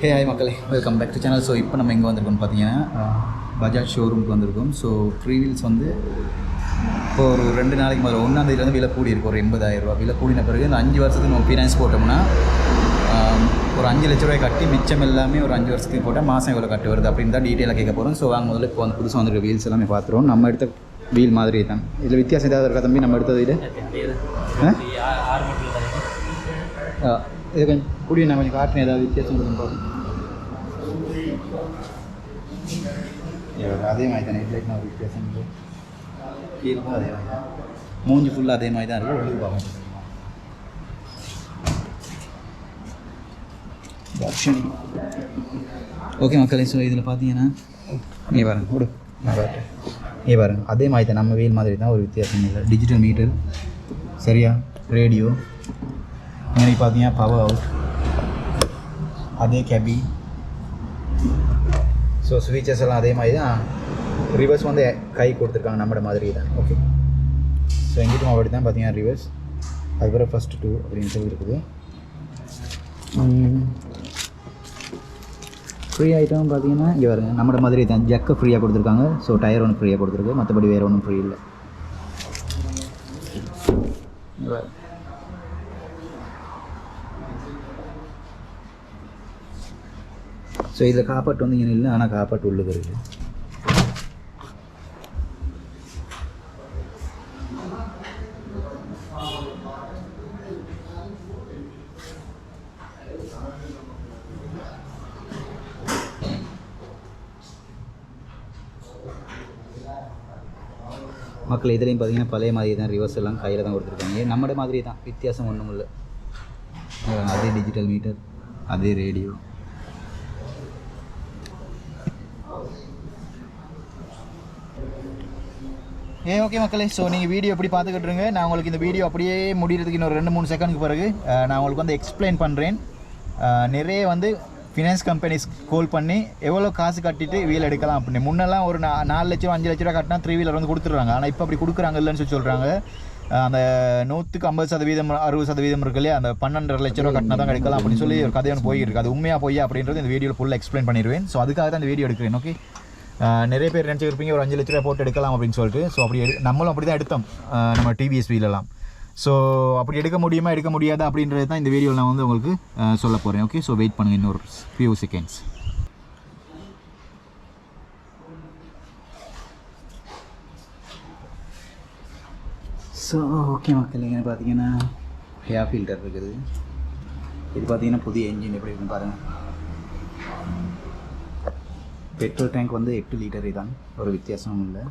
ஹே hi மக்களே, welcome back to channel. So இப்போ நம்ம எங்கே வந்திருக்கோம்னு பார்த்தீங்கன்னா பஜாஜ் ஷோரூமுக்கு வந்திருக்கோம். ஸோ ஃப்ரீ வீல்ஸ் வந்து இப்போ ஒரு 2 நாளைக்கு முதல்ல 1ஆம் தேதி விலை கூடி இருக்கும். ஒரு 80,000 ரூபா விலை கூடின பிறகு இந்த 5 வருஷத்துக்கு நம்ம ஃபினான்ஸ் போட்டோம்னா ஒரு 5 லட்ச ரூபாய் கட்டி மிச்சம் எல்லாமே ஒரு 5 வருஷத்துக்கு போட்டால் மாதம் எவ்வளோ கட்டு வருது அப்படின்னு தான் டீட்டெயிலாக கேட்க போகிறோம். ஸோ வாங்க முதல்ல இப்போ வந்து புதுசாக வந்துருக்க வீல்ஸ் எல்லாமே பார்த்துருவோம். நம்ம எடுத்த வீல் மாதிரி தான். இதில் வித்தியாசம் ஏதாவது இருக்கா தம்பி? நம்ம எடுத்தது இது இது கொஞ்சம் கூடிய நான் கொஞ்சம் காட்டினேன். ஏதாவது வித்தியாசம் இருக்குன்னு பாருங்க. அதே மாதிரி தானே ஹெட்லைட்னா ஒரு வித்தியாசம் இல்லை. கீழே அதே மாதிரி தான், மூஞ்சி ஃபுல்லாக அதே மாதிரி தான் இருக்கும். ஒழுங்கு பார்க்க ஓகே மக்களே. ஸோ இதில் பார்த்தீங்கன்னா நீ பாருங்க விடு, நான் பாருங்க நீ பாருங்க அதே மாதிரி தான் நம்ம வீல் மாதிரி தான், ஒரு வித்தியாசம் இல்லை. டிஜிட்டல் மீட்டர் சரியா, ரேடியோ இங்கே பார்த்தீங்கன்னா பவர் அவுட், அதே கேபி. ஸோ ஸ்விட்சஸ் எல்லாம் அதே மாதிரி தான். ரிவர்ஸ் வந்து கை கொடுத்துருக்காங்க நம்மளோட மாதிரி தான். ஓகே, ஸோ எங்கிட்டும் அப்படி தான் பார்த்தீங்கன்னா ரிவர்ஸ். அதுக்கப்புறம் ஃபஸ்ட்டு 2 அப்படின்னு சொல்லி இருக்குது. ஃப்ரீ ஐட்டம் பார்த்தீங்கன்னா இங்கே வருங்க நம்மளோட மாதிரி தான். ஜக்கை ஃப்ரீயாக கொடுத்துருக்காங்க. ஸோ டயர் ஒன்று ஃப்ரீயாக கொடுத்துருக்கு, மற்றபடி வேறு ஒன்றும் ஃப்ரீ இல்லை. ஸோ இதில் காப்பாட்டு வந்து இங்கே இல்லை, ஆனால் காப்பாட்டு உள்ளுக்கு இருக்குது. மக்கள் இதுலேயும் பார்த்தீங்கன்னா பழைய மாதிரி தான், ரிவர்ஸ் எல்லாம் கையில் தான் கொடுத்துருக்காங்க. நம்மளோட மாதிரி தான், வித்தியாசம் ஒன்றும் இல்லை. அதே டிஜிட்டல் மீட்டர், அதே ரேடியோ. ஓகே மக்களே. ஸோ நீங்கள் வீடியோ எப்படி பார்த்துக்கிட்டுருங்க. நான் உங்களுக்கு இந்த வீடியோ அப்படியே முடிகிறதுக்கு இன்னொரு 2-3 செகண்டுக்கு பிறகு நான் உங்களுக்கு வந்து எக்ஸ்பிளைன் பண்ணுறேன். நிறைய வந்து ஃபினான்ஸ் கம்பெனிஸ் கால் பண்ணி எவ்வளோ காசு கட்டிட்டு வீல் எடுக்கலாம் அப்படின்னு. முன்னெல்லாம் ஒரு 4 லட்சம் 5 லட்ச ரூபா கட்டினா 3 வீலர் வந்து கொடுத்துட்றாங்க. ஆனால் இப்போ அப்படி கொடுக்குறாங்க இல்லைன்னு சொல்லி சொல்கிறாங்க. அந்த 100% 60% இருக்கு இல்லையா, அந்த 12.5 லட்ச ரூபா கட்டினா தான் எடுக்கலாம் அப்படின்னு சொல்லி ஒரு கதை ஒன்று போயிருக்கு. அது உண்மையாக போய் அப்படின்றது இந்த வீடியோவில் ஃபுல்லாக எக்ஸ்பிளைன் பண்ணிடுவேன். ஸோ அதுக்காக தான் இந்த வீடியோ எடுக்கிறேன். ஓகே, நிறைய பேர் நினச்சிருப்பீங்க ஒரு 5 லட்ச ரூபா போட்டு எடுக்கலாம் அப்படின்னு சொல்லிட்டு. ஸோ அப்படி நம்மளும் அப்படி தான் எடுத்தோம் நம்ம டிவிஎஸ் வீலெல்லாம். ஸோ அப்படி எடுக்க முடியுமா எடுக்க முடியாதா அப்படின்றது தான் இந்த வீடியோவில் நான் வந்து உங்களுக்கு சொல்ல போகிறேன். ஓகே, ஸோ வெயிட் பண்ணுங்கள் இன்னொரு ஃபியூ செகண்ட்ஸ். ஸோ ஓகே மக்கள், இங்கே பார்த்தீங்கன்னா ஹேர் ஃபில்டர் இருக்குது. இது பார்த்தீங்கன்னா புதிய என்ஜின் எப்படி இருக்குன்னு பாருங்கள். பெட்ரோல் டேங்க் வந்து 8 லிட்டரு தான், ஒரு வித்தியாசமும் இல்லை.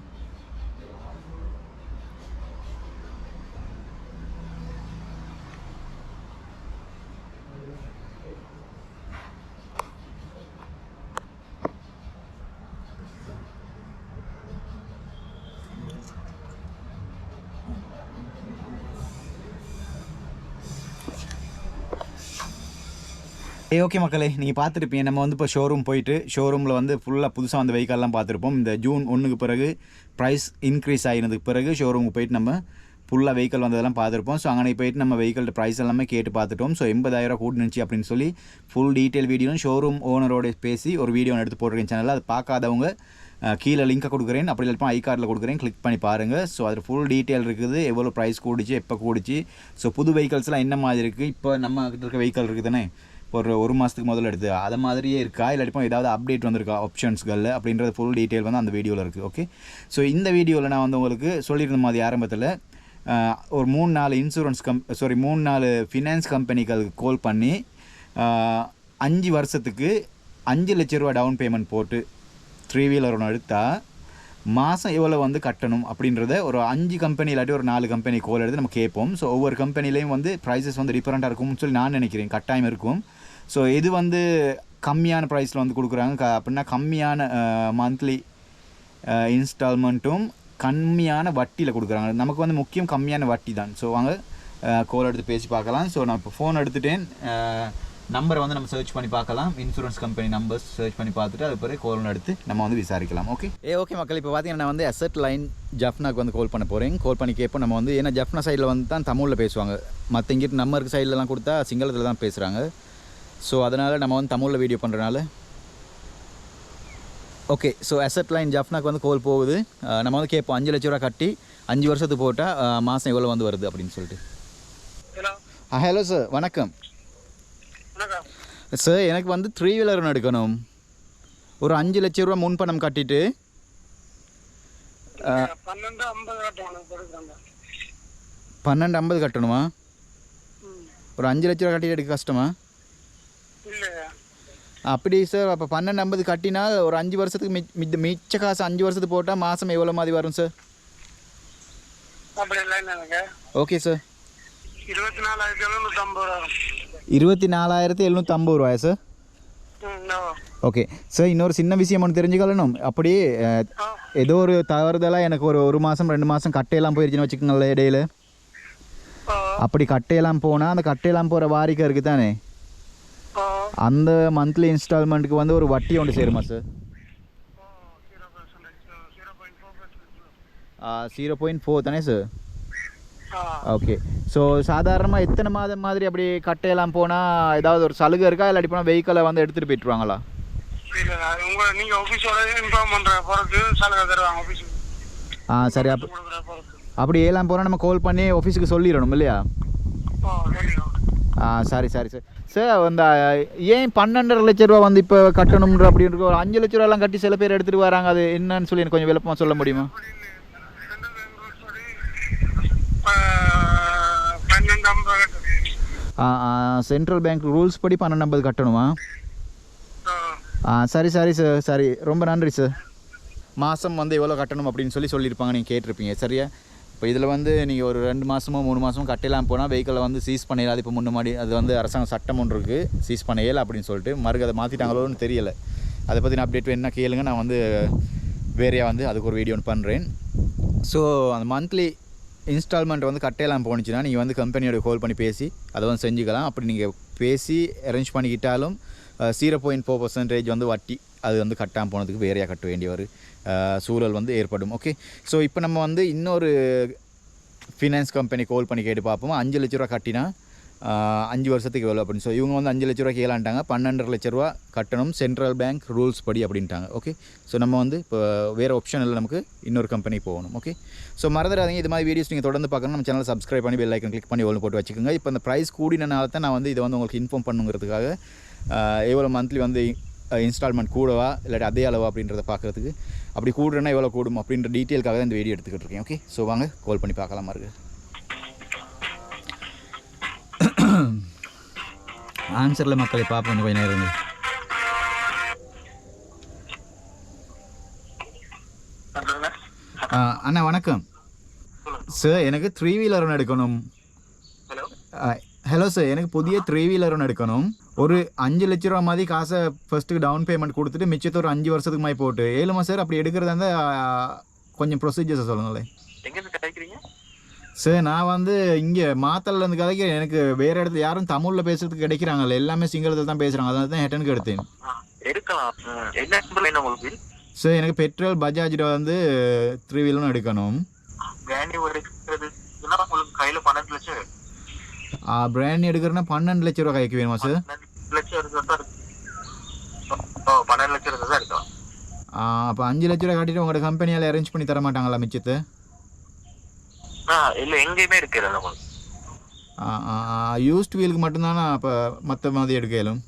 ஓகே மக்களே, நீங்கள் பார்த்துருப்பீங்க. நம்ம வந்து இப்போ ஷோரூம் போயிட்டு ஷோரூமில் வந்து ஃபுல்லாக புதுசாக வந்த வெஹிக்கல்லாம் பார்த்துருப்போம். இந்த ஜூன் 1க்கு பிறகு ப்ரைஸ் இன்க்ரீஸ் ஆகினதுக்கு பிறகு ஷோரூமுக்கு போயிட்டு நம்ம ஃபுல்லாக வெஹிக்கல் வந்ததெல்லாம் பார்த்துருப்போம். ஸோ அங்கே போயிட்டு நம்ம வெஹிக்கல் ப்ரைஸ் எல்லாமே கேட்டு பார்த்துட்டோம். ஸோ 80,000 கூட்டுனுச்சு அப்படின்னு சொல்லி ஃபுல் டீட்டெயில் வீடியோவும் ஷோரூம் ஓனரோட பேசி ஒரு வீடியோ எடுத்து போட்டிருக்கேன் சேனலில். அது பார்க்காதவங்க கீழே லிங்க்கை கொடுக்குறேன், அப்படி இல்லைப்பா ஐ கார்டில் கொடுக்குறேன், கிளிக் பண்ணி பாருங்கள். ஸோ அது ஃபுல் டீட்டெயில் இருக்குது, எவ்வளோ ப்ரைஸ் கூடிச்சு, எப்போ கூடிச்சு, ஸோ புது வெஹிக்கல்ஸ்லாம் என்ன மாதிரி இருக்குது, இப்போ நம்ம கிட்ட இருக்க வெஹிக்கல் இருக்குது தானே, இப்போ ஒரு மாதத்துக்கு முதல்ல எடுத்து அதை மாதிரியே இருக்கா, இல்லாட்டிப்போ ஏதாவது அப்டேட் வந்திருக்கா ஆப்ஷன்ஸ்களில் அப்படின்றது ஃபுல் டீட்டெயில் வந்து அந்த வீடியோவில் இருக்குது. ஓகே, ஸோ இந்த வீடியோவில் நான் வந்து உங்களுக்கு சொல்லியிருந்த மாதிரி ஆரம்பத்தில் ஒரு 3-4 ஃபினான்ஸ் கம்பெனிகள் கால் பண்ணி 5 வருஷத்துக்கு 5 லட்ச ரூபா டவுன் பேமெண்ட் போட்டு 3 வீலர் ஒன்று எடுத்தால் மாதம் எவ்வளோ வந்து கட்டணும் அப்படின்றத ஒரு 5 கம்பெனி இல்லாட்டி ஒரு 4 கம்பெனி கால் எடுத்து நம்ம கேட்போம். ஸோ ஒவ்வொரு கம்பெனிலையும் வந்து ப்ரைஸஸ் வந்து டிஃப்ரெண்ட்டாக இருக்கும்னு சொல்லி நான் நினைக்கிறேன், கட்டாயம் இருக்கும். ஸோ இது வந்து கம்மியான ப்ரைஸில் வந்து கொடுக்குறாங்க அப்படின்னா கம்மியான மந்த்லி இன்ஸ்டால்மெண்ட்டும் கம்மியான வட்டியில் கொடுக்குறாங்க. நமக்கு வந்து முக்கியம் கம்மியான வட்டி தான். ஸோ வாங்க கால் எடுத்து பேசி பார்க்கலாம். ஸோ நான் இப்போ ஃபோன் எடுத்துட்டேன், நம்பரை வந்து நம்ம சர்ச் பண்ணி பார்க்கலாம். இன்சூரன்ஸ் கம்பெனி நம்பர்ஸ் சர்ச் பண்ணி பார்த்துட்டு அது பிறகு கால் எடுத்து நம்ம வந்து விசாரிக்கலாம். ஓகே ஓகே மக்கள், இப்போ பார்த்தீங்கன்னா நான் வந்து அசட் லைன் ஜஃப்னாக்கு வந்து கால் பண்ண போகிறேன். கால் பண்ணி கேட்போம் நம்ம வந்து, ஏன்னா ஜஃப்னா சைடில் வந்து தான் தமிழில் பேசுவாங்க, மற்ற இங்கிட்டு நம்ம இருக்க சைட்லலாம் கொடுத்தா சிங்களத்தில் தான் பேசுகிறாங்க. ஸோ அதனால் நம்ம வந்து தமிழில் வீடியோ பண்ணுறனால ஓகே. ஸோ அசட் லைன் ஜஃப்னாக்கு வந்து கோல் போகுது. நம்ம வந்து கேட்போம் 5 லட்ச ரூபா கட்டி 5 வருஷத்துக்கு போட்டால் மாதம் எவ்வளோ வந்து வருது அப்படின்னு சொல்லிட்டு. ஹலோ சார், வணக்கம் சார். எனக்கு வந்து 3 வீலர் ஒன்று எடுக்கணும். ஒரு 5 லட்ச ரூபா முன்பணம் கட்டிட்டு 1250 கட்டணுமா? ஒரு 5 லட்ச ரூபா கட்டிட்டு எடுக்க கஷ்டமா? அப்படி சார். அப்போ 1250 கட்டினா ஒரு 5 வருஷத்துக்கு மிச்ச காசு 5 வருஷத்துக்கு போட்டால் மாதம் எவ்வளோ மாதிரி வரும் சார்? Okay sir. 24,750 ரூபாயா சார்? Okay sir. இன்னொரு சின்ன விஷயம் ஒன்று தெரிஞ்சுக்கணும். அப்படியே ஏதோ ஒரு தவறுதலாக எனக்கு ஒரு மாதம் 2 மாதம் கட்டையெல்லாம் போயிருச்சுன்னு வச்சுக்கோங்களேன் இடையில. அப்படி கட்டையெல்லாம் போனால் அந்த கட்டையெல்லாம் போகிற வாரிக்கை இருக்குது தானே, அந்த மந்த்லி இன்ஸ்டால்மெண்ட்டுக்கு வந்து ஒரு வட்டி ஒன்று சேருமா சார்? 0.4 தானே சார்? ஓகே. ஸோ சாதாரணமாக எத்தனை மாதம் மாதிரி அப்படி கட்டையெல்லாம் போனால் ஏதாவது ஒரு சலுகை இருக்கா, இல்லாட்டி போனால் வெஹிக்கிளை வந்து எடுத்துகிட்டு போயிட்டுருவாங்களா? சரி. அப்படி ஏலாம் போனால் நம்ம கால் பண்ணி ஆஃபீஸுக்கு சொல்லிடணும் இல்லையா? சரி சார். சார் அந்த ஏன் 12.5 லட்ச ரூபா வந்து இப்போ கட்டணுன்ற அப்படின்னு ஒரு 5 லட்ச ரூபாலாம் கட்டி சில பேர் எடுத்துகிட்டு வராங்க. அது என்னன்னு சொல்லி எனக்கு கொஞ்சம் விளப்பமாக சொல்ல முடியுமா? சென்ட்ரல் பேங்க் ரூல்ஸ் படி 1250 கட்டணுமா? சரி சார். சரி, ரொம்ப நன்றி சார். மாதம் வந்து எவ்வளோ கட்டணும் அப்படின்னு சொல்லியிருப்பாங்க, நீங்கள் கேட்டிருப்பீங்க சரியா? இப்போ இதில் வந்து நீங்கள் ஒரு 2 மாதமோ 3 மாதமோ கட்டலாம் போனால் வெஹிக்கிளை வந்து சீஸ் பண்ணிடலாம். இப்போ முன்னாடி அது வந்து அரசாங்க சட்டம் ஒன்று இருக்குது, சீஸ் பண்ணையலை அப்படின்னு சொல்லிட்டு. அதை மாற்றிட்டாங்களோன்னு தெரியலை. அதை பற்றின அப்டேட் வேணுன்னா கேளுங்க. நான் வந்து வேறையாக வந்து அதுக்கு ஒரு வீடியோ ஒன்று பண்ணுறேன். ஸோ அந்த மந்த்லி இன்ஸ்டால்மெண்ட் வந்து கட்டையெல்லாம் போணுச்சுன்னா நீங்கள் வந்து கம்பெனியோட கால் பண்ணி பேசி அதை வந்து செஞ்சுக்கலாம். அப்படி நீங்கள் பேசி அரேஞ்ச் பண்ணிக்கிட்டாலும் 0.4% வந்து வட்டி அது வந்து கட்டாமல் போனதுக்கு வேறையாக கட்ட வேண்டிய ஒரு சூழல் வந்து ஏற்படும். ஓகே. ஸோ இப்போ நம்ம வந்து இன்னொரு ஃபினான்ஸ் கம்பெனி கால் பண்ணி கேட்டு பார்ப்போம். 5 லட்ச ரூபா கட்டினா 5 வருஷத்துக்கு எவ்வளோ அப்படின்னு. ஸோ இவங்க வந்து 5 லட்ச ரூபா கேளான்ட்டாங்க. 12.5 லட்ச ரூபா கட்டணும் சென்ட்ரல் பேங்க் ரூல்ஸ் படி அப்படின்ட்டாங்க. ஓகே. ஸோ நம்ம வந்து இப்போ வேறு ஆப்ஷன் இல்லை, நமக்கு இன்னொரு கம்பெனி போகணும். ஓகே. ஸோ மறந்துடாதீங்க, இது மாதிரி வீடியோஸ் நீங்கள் தொடர்ந்து பார்க்கணும். நம்ம சேனலை சப்ஸ்கிரைப் பண்ணி பெல் ஐக்கன் கிளிக் பண்ணி ஒன்று போட்டு வச்சுக்கோங்க. இப்போ இந்த ப்ரைஸ் கூடினால தான் நான் வந்து இதை வந்து உங்களுக்கு இன்ஃபார்ம் பண்ணுங்கிறதுக்காக எவ்வளோ மந்த்லி வந்து இன்ஸ்டால்மெண்ட் கூடவா இல்லாட்டி அதே அளவா அப்படின்றத பார்க்குறதுக்கு, அப்படி கூடுறேன்னா எவ்வளோ கூடும் அப்படின்ற டீட்டெயிலுக்காக தான் இந்த வீடியோ எடுத்துக்கிட்டு இருக்கேன். ஓகே. ஸோ வாங்க கால் பண்ணி பார்க்கலாமா இருக்குது. ஆன்சரில் மக்களை பார்ப்போம் கொஞ்சம் நேரம். அண்ணா வணக்கம் சார். எனக்கு 3 வீலர் ஒன்று எடுக்கணும். ஹலோ சார், எனக்கு புதிய 3 வீலர் ஒன்று எடுக்கணும். ஒரு 5 லட்ச ரூபா மாதிரி காசை ஃபஸ்ட்டுக்கு டவுன் பேமெண்ட் கொடுத்துட்டு மிச்சத்தை ஒரு 5 வருஷத்துக்கு மாதிரி போட்டு ஏழுமா சார்? அப்படி எடுக்கிறதா இருந்தால் கொஞ்சம் ப்ரொசீஜர்ஸை சொல்லுங்களேன். சார் நான் வந்து இங்கே மாத்தல்லேருந்து கதைக்கிறேன். எனக்கு வேறு இடத்துல யாரும் தமிழில் பேசுறதுக்கு கிடைக்கிறாங்கல்ல, எல்லாமே சிங்களத்தில் தான் பேசுகிறாங்க. அதனால தான் ஹெட்டனுக்கு எடுத்தேன். சார் எனக்கு பெட்ரோல் பஜாஜில் வந்து 3 வீலரும் எடுக்கணும். பிராண்ட் எடுக்கிறேன்னா 12 லட்ச ரூபா கைக்கு வேணுமா சார்? அப்போ 5 லட்ச ரூபா கட்டிட்டு உங்களோட கம்பெனியால் அரேஞ்ச் பண்ணி தர மாட்டாங்களா மிச்சத்தை? யூஸ்ட் வீலுக்கு மட்டும்தானா? அப்போ மற்ற மாதிரி எடுக்கலும்?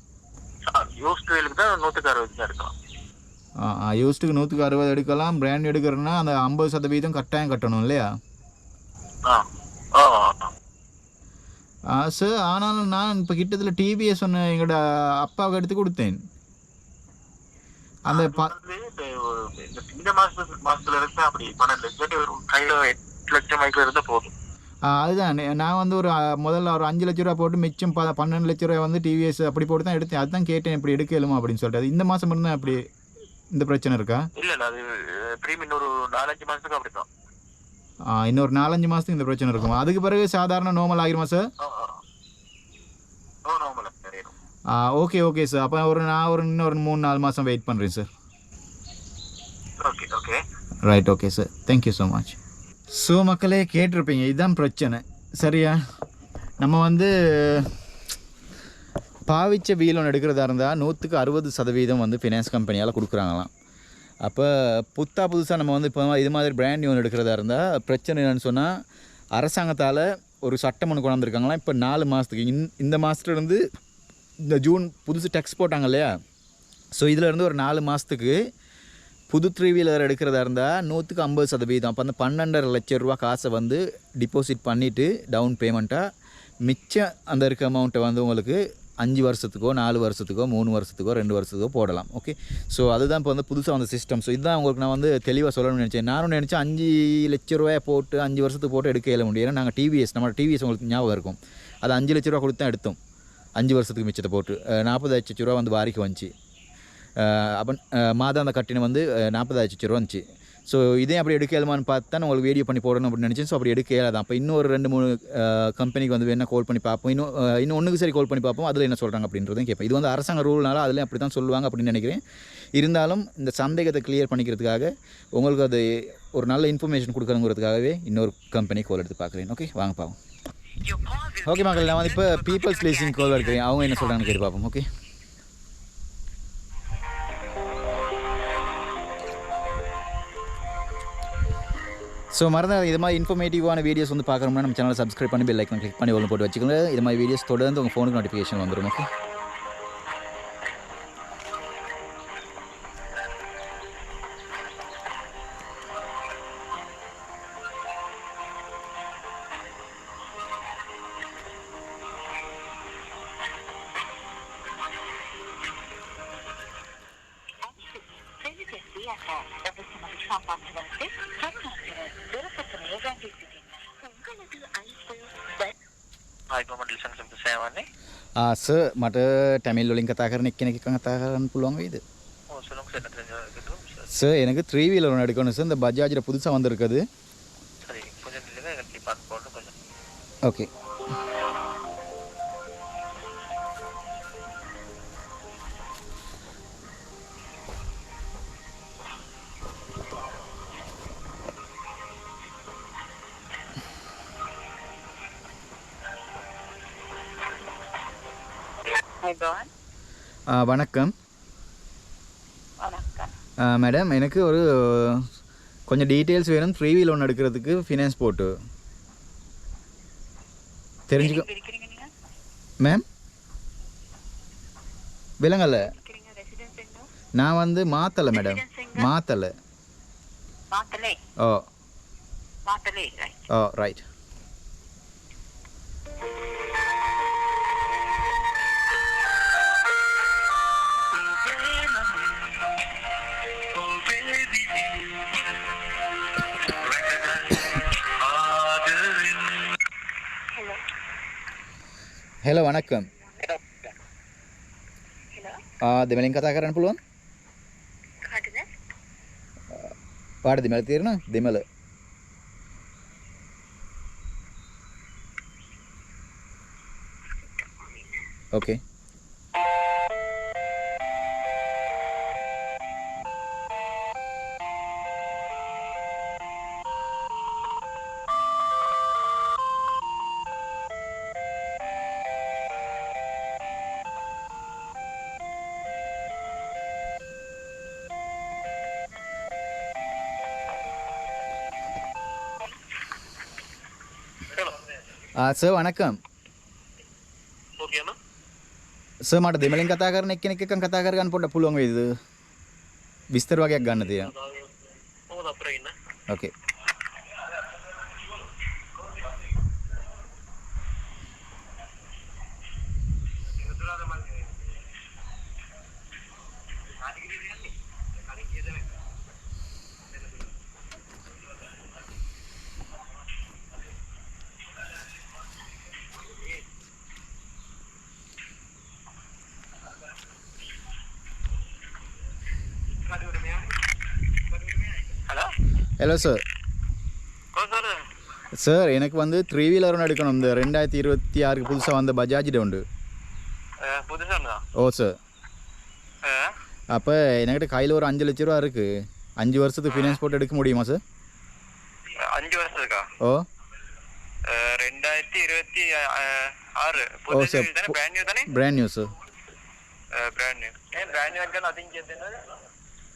யூஸ்ட்டுக்கு 160 எடுக்கலாம். பிராண்ட் எடுக்கிறேன்னா அந்த 50% கட்டாயம் கட்டணும் இல்லையா சார்? ஆனாலும் நான் இப்போ கிட்டத்தில் டிவிஎஸ் ஒன்று எங்களோட அப்பாவுக்கு எடுத்து கொடுத்தேன். அந்த அதுதான் நான் வந்து முதல்ல ஒரு 5 லட்ச ரூபா போட்டு மிச்சம் 12 லட்ச ரூபா வந்து டிவிஎஸ் அப்படி போட்டு தான் எடுத்தேன். அதுதான் கேட்டேன், இப்படி எடுக்கலுமா அப்படின்னு சொல்லிட்டு. அது இந்த மாதம் மட்டும் அப்படி இந்த பிரச்சனை இருக்கா? இன்னொரு 4-5 மாதத்துக்கு இந்த பிரச்சனை இருக்கும். அதுக்கு பிறகு சாதாரண நார்மல் ஆகிருமா சார்? Okay sir. அப்போ நான் இன்னொரு 3-4 மாதம் வெயிட் பண்ணுறேன் sir. Right. Okay sir, thank you so much. So மக்களே கேட்டிருப்பீங்க, இதுதான் பிரச்சனை சரியா? நம்ம வந்து பாவிச்ச வீல் ஒன்று எடுக்கிறதா இருந்தால் 100% வந்து ஃபினான்ஸ் கம்பெனியால் கொடுக்குறாங்களாம். அப்போ புதுசாக நம்ம வந்து இப்போ இது மாதிரி பிராண்ட் நியூ எடுக்கிறதா இருந்தால் பிரச்சனை என்னென்னு சொன்னால் அரசாங்கத்தால் ஒரு சட்டம் ஒன்று கொண்டு வந்திருக்காங்களாம். இப்போ 4 மாதத்துக்கு இந்த மாதத்துலேருந்து இந்த ஜூன் புதுசு டேக்ஸ் போட்டாங்க இல்லையா, ஸோ இதிலேருந்து ஒரு 4 மாதத்துக்கு புது 3 வீலர் எடுக்கிறதா இருந்தால் 150%. அப்போ அந்த 12.5 லட்சம் ரூபா காசை வந்து டிபாசிட் பண்ணிவிட்டு டவுன் பேமெண்ட்டாக மிச்சம் அந்த இருக்க அமௌண்ட்டை வந்து உங்களுக்கு 5 வருஷத்துக்கோ 4 வருஷத்துக்கோ 3 வருஷத்துக்கோ 2 வருஷத்துக்கோ போடலாம். ஓகே, ஸோ அதுதான் இப்போ வந்து புதுசாக வந்த சிஸ்டம். ஸோ இதுதான் உங்களுக்கு நான் வந்து தெளிவாக சொல்லணும்னு நினச்சேன். நானும் நினச்சேன் 5 லட்ச ரூபாயை போட்டு 5 வருஷத்துக்கு போட்டு எடுக்க இயல முடியும். ஏன்னா நாங்கள் நம்ம டிவிஎஸ் உங்களுக்கு ஞாபகம் இருக்கும், அது 5 லட்ச ரூபா கொடுத்து தான் எடுத்தோம் 5 வருஷத்துக்கு மிச்சத்தை போட்டு. 40 லட்ச ரூபா வந்து வாரிக்கு வந்துச்சு. அப்போ மாதம் அந்த கட்டினம் வந்து 40 லட்ச ரூபா வந்துச்சு. ஸோ இதே அப்படி எடுக்க இயலுமான்னு பார்த்து தான் உங்களுக்கு வீடியோ பண்ணி போடணும் அப்படின்னு நினச்சேன். ஸோ அப்படி எடுக்க இயலாதான். அப்போ இன்னும் ஒரு 2-3 கம்பெனிக்கு வந்து வேணால் கால் பண்ணி பார்ப்போம். இன்னும் ஒன்றுக்கு சரி கால் பண்ணி பார்ப்போம், அதில் என்ன சொல்கிறாங்க அப்படின்றதையும் கேட்பேன். இது வந்து அரசாங்க ரூல்னால அதில் அப்படி தான் சொல்லுவாங்க அப்படின்னு நினைக்கிறேன். இருந்தாலும் இந்த சந்தேகத்தை கிளியர் பண்ணிக்கிறதுக்காக உங்களுக்கு அது ஒரு நல்ல இன்ஃபர்மேஷன் கொடுக்கணுங்கிறதுக்காகவே இன்னொரு கம்பெனி கால் எடுத்து பார்க்குறேன். ஓகே, வாங்க பார்ப்போம். ஓகே மக்கள், நான் வந்து இப்போ பீப்புள்ஸ் லீசிங் கால் எடுக்கிறேன். அவங்க என்ன சொல்கிறாங்கன்னு கேட்டு பார்ப்போம். ஓகே, ஸோ மறந்தால் இது மாதிரி இன்ஃபர்மேட்டிவான வீடியோஸ் வந்து பார்க்கணும்னா நம்ம சேனலை சப்ஸ்கிரைப் பண்ணி பெல் ஐக்கன் கிளிக் பண்ணி ஒன்று போட்டு வச்சுக்கோங்க. இது மாதிரி வீடியோஸ் தொடர்ந்து உங்கள் ஃபோனுக்கு நோட்டிஃபிகேஷன் வந்துடும். ஓகே, සර් මට ටැමිල් වලින් කතා කරන එක්කෙනෙක් එක්ක කතා කරන්න පුළුවන් වේද? சார் எனக்கு 3 வீலர் ஒன்று எடுக்கணும் சார். இந்த பஜாஜில் புதுசாக வந்திருக்குது. ஓகே, வணக்கம். மேடம், எனக்கு ஒரு கொஞ்சம் டீட்டெயில்ஸ் வேணும். 3 வீலர் ஒன்று எடுக்கிறதுக்கு ஃபினான்ஸ் போட்டு தெரிஞ்சுக்க. மேம் விலங்கல்ல, நான் வந்து மாத்தலை மேடம், மாத்தலை. ஓ ஓ ரைட். හෙලෝ වණක්කම්. දෙමළෙන් කතා කරන්න පුළුවන්? කාටද? පාට දෙමළ තේරෙනවද? දෙමළ. ඕකේ. සර් වණක්කම්. සර් මට දෙමළෙන් කතා කරන එක්කෙනෙක් එක්කන් කතා කරගන්න පොඩ්ඩක් පුළුවන් වේද? විස්තර වගේක් ගන්න තියෙනවා. ඕකේ. Hello sir. சார் எனக்கு வந்து 3 வீலர் ஒன்று எடுக்கணும். இந்த 2026 புதுசாக வந்த பஜாஜில் உண்டு. ஓ சார். அப்போ என்கிட்ட கையில் ஒரு 5 லட்ச ரூபா இருக்குது. 5 வருஷத்துக்கு ஃபினான்ஸ் போட்டு எடுக்க முடியுமா சார்? 5 வருஷத்துக்கா? ஓ 2026 புது சீரிஸ் தானே பிராண்ட் நியூ தானே brand new sir brand new brand new வந்து அதிகம் கேட்தேனா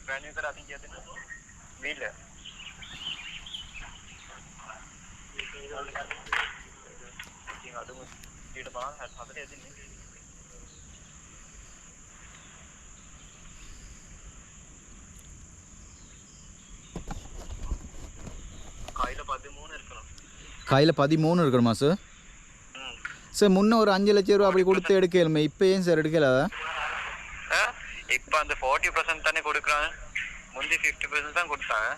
பிராண்ட் நியூ தர அதிகம் கேட்தேனா வீல் அது ඊට බලන්න 64 ඇදින්නේ கையில் 13 இருக்கணுமா சார் சார் முன்ன ஒரு 5 லட்சம் ரூபா அப்படி கொடுத்து எடுக்கலுமே இப்போ ஏன் சார் எடுக்கல இப்போ அந்த 40% தானே கொடுக்குறாங்க முந்தி 50% தான் கொடுத்தாங்க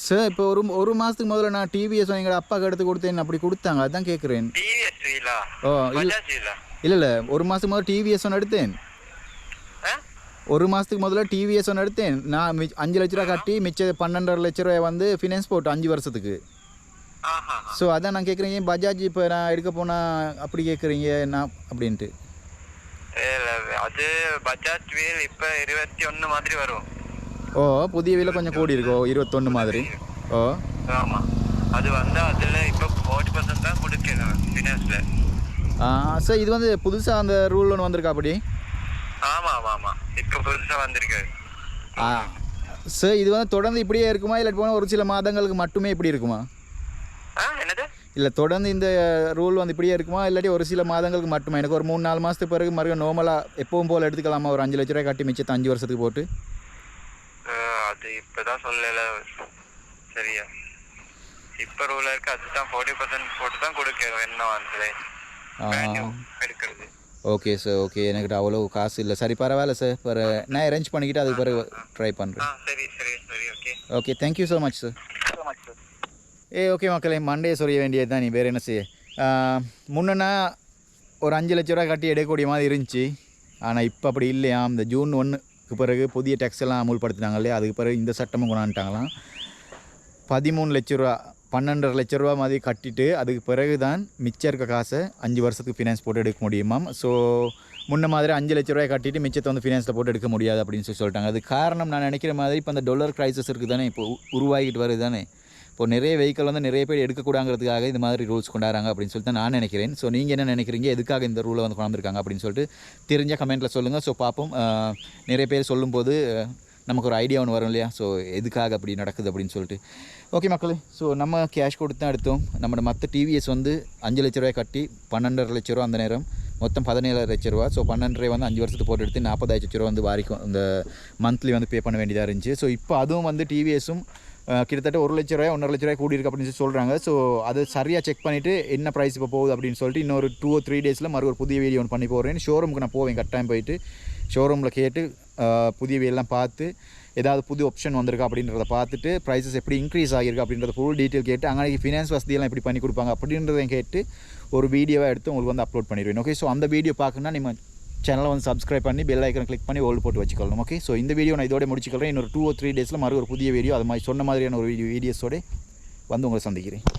சார் இப்போ ஒரு மாதத்துக்கு முதல்ல நான் டிவிஎஸ் எங்கள் அப்பாவுக்கு எடுத்து கொடுத்தேன் அப்படி கொடுத்தாங்க அதான் கேட்குறேன் ஓ இல்லை ஒரு மாதத்துக்கு முதல்ல டிவிஎஸ் ஒன்று எடுத்தேன் ஒரு மாதத்துக்கு முதல்ல டிவிஎஸ் ஒன்று எடுத்தேன் நான் 5 லட்ச ரூபா கட்டி மிச்சம் 12.5 லட்ச ரூபாய் வந்து ஃபினான்ஸ் போட்டு 5 வருஷத்துக்கு ஸோ அதான் நான் கேட்குறேன் ஏன் பஜாஜ் இப்போ நான் எடுக்க போனால் அப்படி கேட்குறீங்க நான் அப்படின்ட்டு அது பஜாஜ் வீல் இப்போ 21 மாதிரி வரும் ஓ புதிய வீல கொஞ்சம் கூடி இருக்கோ 21 மாதிரி ஓ ஆமாம் அது வந்து அதில் இப்போ 40% தான் கொடுக்கணும் ஃபினான்ஸில் சார் இது வந்து புதுசாக அந்த ரூல் ஒன்று வந்திருக்கா அப்படி ஆமாம் ஆமாம் ஆமாம் இப்போ புதுசாக வந்திருக்கு சார் இது வந்து தொடர்ந்து இப்படியே இருக்குமா இல்லை போனால் ஒரு சில மாதங்களுக்கு மட்டுமே இப்படி இருக்குமா என்னது இல்லை தொடர்ந்து இந்த ரூல் வந்து இப்படியே இருக்குமா இல்லாட்டி ஒரு சில மாதங்களுக்கு மட்டுமா எனக்கு ஒரு 3-4 மாதத்துக்கு பிறகு மறுபடியும் நார்மலாக எப்பவும் போல் எடுத்துக்கலாமா ஒரு 5 லட்ச ரூபாய் கட்டி மிச்சத்தை 5 வருஷத்துக்கு போட்டு அது இப்போதான் சொல்லல சரியா இப்போ ரூலாக இருக்குது அதுதான் 40% போட்டு தான் கொடுக்கணும் என்ன வந்து எடுக்கிறது ஓகே சார் ஓகே எனக்கு அவ்வளோ காசு இல்லை சரி பரவாயில்ல சார் நான் அரேஞ்ச் பண்ணிக்கிட்டு அதுக்கு பிறகு ட்ரை பண்ணுறேன் சரி சரி சரி okay okay thank you so much sir okay மக்களே மண்டே சொல்ல வேண்டியது தான் நீ வேறு என்ன செய்ய முன்னா ஒரு 5 லட்ச ரூபா கட்டி எடுக்கக்கூடிய மாதிரி இருந்துச்சு ஆனால் இப்போ அப்படி இல்லையா இந்த ஜூன் 1க்கு பிறகு புதிய டேக்ஸ் எல்லாம் அமுல்படுத்தினாங்க இல்லையா அதுக்கு பிறகு இந்த சட்டமும் கொண்டாந்துட்டாங்களாம் 13 லட்ச ரூபா 12.5 லட்ச ரூபா மாதிரி கட்டிட்டு அதுக்கு பிறகு தான் மிச்சம் இருக்க காசை 5 வருஷத்துக்கு ஃபினான்ஸ் போட்டு எடுக்க முடியுமாம் ஸோ முன்ன மாதிரி 5 லட்ச ரூபாய் கட்டிட்டு மிச்சத்தை வந்து ஃபினான்ஸில் போட்டு எடுக்க முடியாது அப்படின்னு சொல்லிட்டாங்க அது காரணம் நான் நினைக்கிற மாதிரி இப்போ அந்த டாலர் கிரைசஸ் இருக்குது தானே இப்போ உருவாகிட்டு வருது தானே இப்போ நிறைய வெஹிக்கிள் வந்து நிறைய பேர் எடுக்கக்கூடாங்கிறதுக்காக இந்த மாதிரி ரூல்ஸ் கொண்டாடுறாங்க அப்படின்னு சொல்லிட்டு நான் நினைக்கிறேன் ஸோ நீங்கள் என்ன நினைக்கிறீங்க எதுக்காக இந்த ரூலை வந்து கொண்டாந்துருக்காங்க அப்படின்னு சொல்லிட்டு தெரிஞ்ச கமெண்ட்டில் சொல்லுங்கள் ஸோ பார்ப்போம் நிறைய பேர் சொல்லும்போது நமக்கு ஒரு ஐடியா ஒன்று வரும் இல்லையா ஸோ எதுக்காக அப்படி நடக்குது அப்படின்னு சொல்லிட்டு ஓகே மக்களே ஸோ நம்ம கேஷ் கொடுத்து தான் எடுத்தோம் நம்மளோட மற்ற டிவிஎஸ் வந்து 5 லட்ச ரூபாய் கட்டி 12.5 லட்ச ரூபா அந்த நேரம் மொத்தம் 17 லட்ச ரூபா ஸோ 12 வந்து 5 வருஷத்துக்கு போட்டு எடுத்து 40 லட்ச ரூபா வந்து வாரிக்கும் இந்த மந்த்லி வந்து பே பண்ண வேண்டியதாக இருந்துச்சு ஸோ இப்போ அதுவும் வந்து டிவிஎஸும் கிட்டத்தட்ட 1 லட்ச ரூபாய் 1.5 லட்ச ரூபாய் கூடி இருக்குது அப்படின்னு சொல்லி சொல்கிறாங்க ஸோ அதை சரியாக செக் பண்ணிவிட்டு என்ன ப்ரைஸ் இப்போ போகுது அப்படின்னு சொல்லிட்டு இன்னொரு 2 or 3 டேஸில் ஒரு புதிய வீடியோ ஒன்று பண்ணி போடுறேன் ஷோரூமுக்கு நான் போவேன் கட்டாயம் போயிட்டு ஷோரூமில் கேட்டு புதிய வீடெல்லாம் பார்த்து ஏதாவது புது ஆப்ஷன் வந்திருக்கா அப்படின்றத பார்த்துட்டு ப்ரைஸஸ் எப்படி இன்க்ரீஸ் ஆகிருக்கு அப்படின்றத ஃபுல் டீட்டெயில் கேட்டு அங்கே ஃபினான்ஸ் வசதியெல்லாம் எப்படி பண்ணி கொடுப்பாங்க அப்படின்றதையும் கேட்டு ஒரு வீடியோவாக எடுத்து உங்களுக்கு வந்து அப்லோட் பண்ணிடுவேன் ஓகே ஸோ அந்த வீடியோ பார்க்கணுன்னா நம்ம சேனலை வந்து சப்ஸ்கிரைப் பண்ணி பெல் ஐக்கன் கிளிக் பண்ணி ஓல்டு போட்டு வச்சுக்கலாம் ஓகே ஸோ இந்த வீடியோ நான் இதோட முடிச்சுக்கிறேன் இன்னொரு 2 or 3 டேஸில் ஒரு புதிய வீடியோ அது மாதிரி சொன்ன மாதிரியான ஒரு வீடியோஸோடு வந்து உங்களை சந்திக்கிறேன்